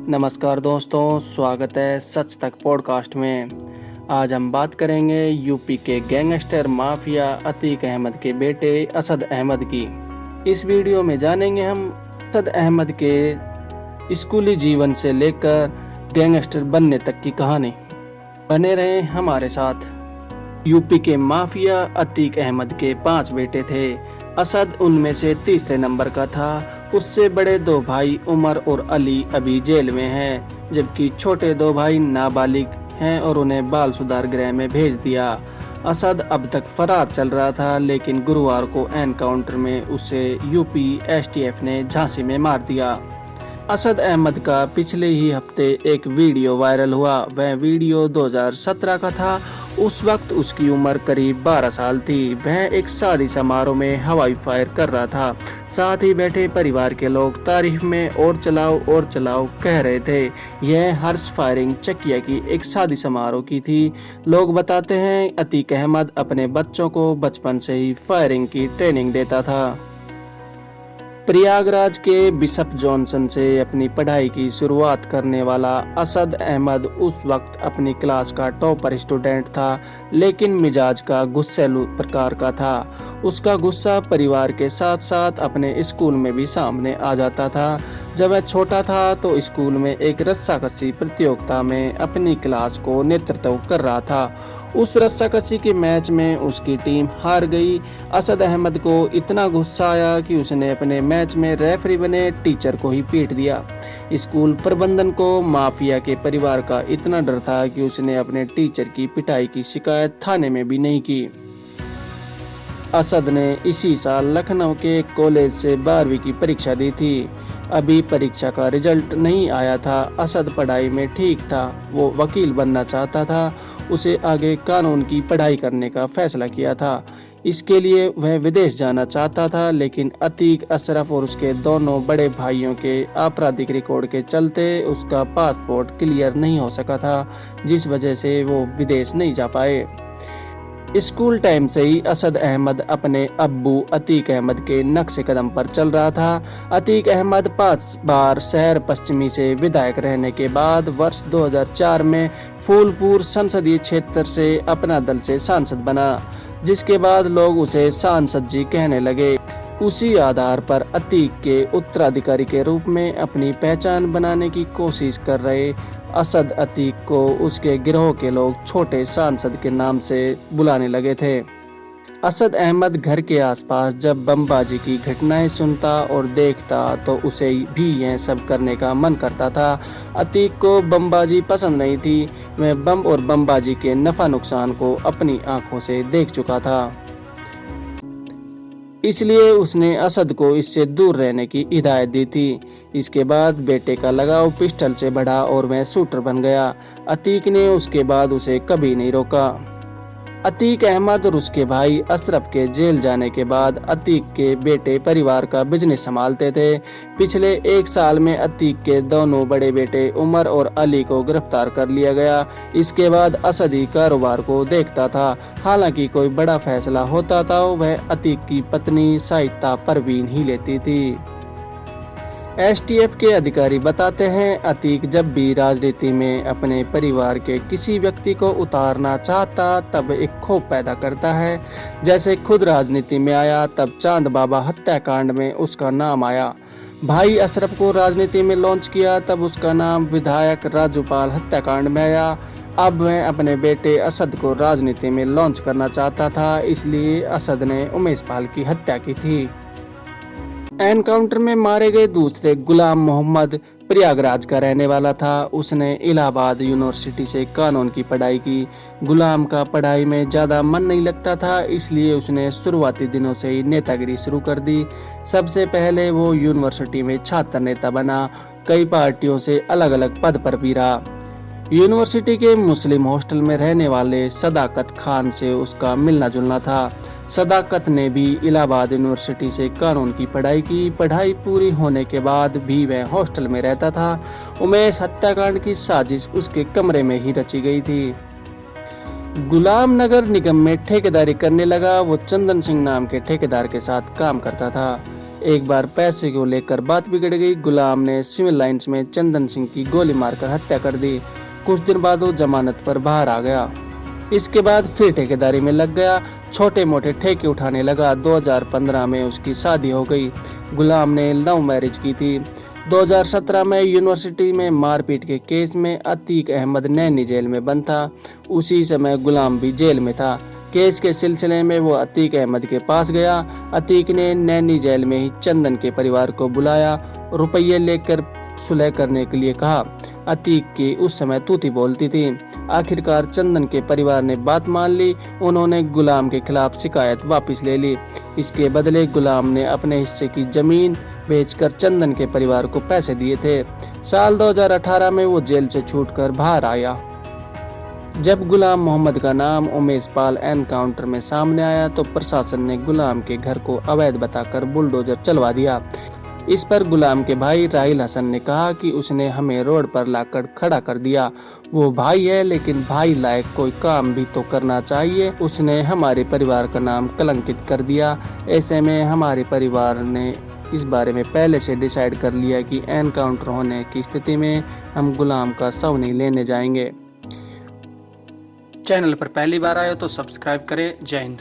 नमस्कार दोस्तों, स्वागत है सच तक पॉडकास्ट में। आज हम बात करेंगे यूपी के गैंगस्टर माफिया अतीक अहमद के बेटे असद अहमद की। इस वीडियो में जानेंगे हम असद अहमद के स्कूली जीवन से लेकर गैंगस्टर बनने तक की कहानी। बने रहें हमारे साथ। यूपी के माफिया अतीक अहमद के 5 बेटे थे। असद उनमें से तीसरे नंबर का था। उससे बड़े 2 भाई उमर और अली अभी जेल में हैं, जबकि छोटे 2 भाई नाबालिग हैं और उन्हें बाल सुधार गृह में भेज दिया। असद अब तक फरार चल रहा था, लेकिन गुरुवार को एनकाउंटर में उसे यूपी एसटीएफ ने झांसी में मार दिया। असद अहमद का पिछले ही हफ्ते एक वीडियो वायरल हुआ। वह वीडियो 2017 का था। उस वक्त उसकी उम्र करीब 12 साल थी। वह एक शादी समारोह में हवाई फायर कर रहा था। साथ ही बैठे परिवार के लोग तारीफ में और चलाओ कह रहे थे। यह हर्ष फायरिंग चकिया की एक शादी समारोह की थी। लोग बताते हैं अतीक अहमद अपने बच्चों को बचपन से ही फायरिंग की ट्रेनिंग देता था। प्रयागराज के बिशप जॉनसन से अपनी पढ़ाई की शुरुआत करने वाला असद अहमद उस वक्त अपनी क्लास का टॉपर स्टूडेंट था, लेकिन मिजाज का गुस्सैलू प्रकार का था। उसका गुस्सा परिवार के साथ साथ अपने स्कूल में भी सामने आ जाता था। जब वह छोटा था तो स्कूल में एक रस्साकसी प्रतियोगिता में अपनी क्लास को नेतृत्व कर रहा था। उस रस्साकसी के मैच में उसकी टीम हार गई। असद अहमद को इतना गुस्सा आया कि उसने अपने मैच में रेफरी बने टीचर को ही पीट दिया। स्कूल प्रबंधन को माफिया के परिवार का इतना डर था कि उसने अपने टीचर की पिटाई की शिकायत थाने में भी नहीं की। असद ने इसी साल लखनऊ के कॉलेज से 12वीं की परीक्षा दी थी। अभी परीक्षा का रिजल्ट नहीं आया था। असद पढ़ाई में ठीक था। वो वकील बनना चाहता था। उसे आगे कानून की पढ़ाई करने का फैसला किया था। इसके लिए वह विदेश जाना चाहता था, लेकिन अतीक, अशरफ और उसके दोनों बड़े भाइयों के आपराधिक रिकॉर्ड के चलते उसका पासपोर्ट क्लियर नहीं हो सका था, जिस वजह से वो विदेश नहीं जा पाए। स्कूल टाइम से ही असद अहमद अपने अब्बू अतीक अहमद के नक्शे कदम पर चल रहा था। अतीक अहमद 5 बार शहर पश्चिमी से विधायक रहने के बाद वर्ष 2004 में फूलपुर संसदीय क्षेत्र से अपना दल से सांसद बना, जिसके बाद लोग उसे सांसद जी कहने लगे। उसी आधार पर अतीक के उत्तराधिकारी के रूप में अपनी पहचान बनाने की कोशिश कर रहे असद अतीक को उसके गिरोह के लोग छोटे सांसद के नाम से बुलाने लगे थे। असद अहमद घर के आसपास जब बमबाजी की घटनाएं सुनता और देखता तो उसे भी यह सब करने का मन करता था। अतीक को बमबाजी पसंद नहीं थी। वह बम और बमबाजी के नफा नुकसान को अपनी आंखों से देख चुका था, इसलिए उसने असद को इससे दूर रहने की हिदायत दी थी। इसके बाद बेटे का लगाव पिस्टल से बढ़ा और वह शूटर बन गया। अतीक ने उसके बाद उसे कभी नहीं रोका। अतीक अहमद और उसके भाई अशरफ के जेल जाने के बाद अतीक के बेटे परिवार का बिजनेस संभालते थे। पिछले 1 साल में अतीक के दोनों बड़े बेटे उमर और अली को गिरफ्तार कर लिया गया। इसके बाद असद ही कारोबार को देखता था। हालांकि कोई बड़ा फैसला होता था वह अतीक की पत्नी साहित्या परवीन ही लेती थी। एसटीएफ के अधिकारी बताते हैं अतीक जब भी राजनीति में अपने परिवार के किसी व्यक्ति को उतारना चाहता तब एक खौफ पैदा करता है। जैसे खुद राजनीति में आया तब चांद बाबा हत्याकांड में उसका नाम आया। भाई अशरफ को राजनीति में लॉन्च किया तब उसका नाम विधायक राजूपाल हत्याकांड में आया। अब वह अपने बेटे असद को राजनीति में लॉन्च करना चाहता था, इसलिए असद ने उमेश पाल की हत्या की थी। एनकाउंटर में मारे गए दूसरे गुलाम मोहम्मद प्रयागराज का रहने वाला था। उसने इलाहाबाद यूनिवर्सिटी से कानून की पढ़ाई की। गुलाम का पढ़ाई में ज़्यादा मन नहीं लगता था, इसलिए उसने शुरुआती दिनों से ही नेतागिरी शुरू कर दी। सबसे पहले वो यूनिवर्सिटी में छात्र नेता बना। कई पार्टियों से अलग अलग पद पर भी रहा। यूनिवर्सिटी के मुस्लिम हॉस्टल में रहने वाले सदाकत खान से उसका मिलना जुलना था। सदाकत ने भी इलाहाबाद यूनिवर्सिटी से कानून की पढ़ाई की। पढ़ाई पूरी होने के बाद भी वह हॉस्टल में रहता था। उमेश हत्याकांड की साजिश उसके कमरे में ही रची गई थी। गुलाम नगर निगम में ठेकेदारी करने लगा। वो चंदन सिंह नाम के ठेकेदार के साथ काम करता था। एक बार पैसे को लेकर बात बिगड़ गई। गुलाम ने सिविल लाइंस में चंदन सिंह की गोली मारकर हत्या कर दी। कुछ दिन बाद वो जमानत पर बाहर आ गया। इसके बाद फिर ठेकेदारी में लग गया, छोटे मोटे ठेके उठाने लगा। 2015 में उसकी शादी हो गई। गुलाम ने लव मैरिज की थी। 2017 में यूनिवर्सिटी में मारपीट के केस में अतीक अहमद नैनी जेल में बंद था। उसी समय गुलाम भी जेल में था। केस के सिलसिले में वो अतीक अहमद के पास गया। अतीक ने नैनी जेल में ही चंदन के परिवार को बुलाया, रुपये लेकर सुलह करने के लिए कहा। अतीक की उस समय तूती बोलती थी। आखिरकार चंदन के परिवार ने बात मान ली। उन्होंने गुलाम के खिलाफ शिकायत वापस ले ली। इसके बदले गुलाम ने अपने हिस्से की जमीन बेचकर चंदन के परिवार को पैसे दिए थे। साल 2018 में वो जेल से छूटकर बाहर आया। जब गुलाम मोहम्मद का नाम उमेश पाल एनकाउंटर में सामने आया तो प्रशासन ने गुलाम के घर को अवैध बताकर बुलडोजर चलवा दिया। इस पर गुलाम के भाई राहिल हसन ने कहा कि उसने हमें रोड पर लाकर खड़ा कर दिया। वो भाई है, लेकिन भाई लायक कोई काम भी तो करना चाहिए। उसने हमारे परिवार का नाम कलंकित कर दिया। ऐसे में हमारे परिवार ने इस बारे में पहले से डिसाइड कर लिया कि एनकाउंटर होने की स्थिति में हम गुलाम का शव नहीं लेने जाएंगे। चैनल पर पहली बार आए हो तो सब्सक्राइब करें। जय हिंद।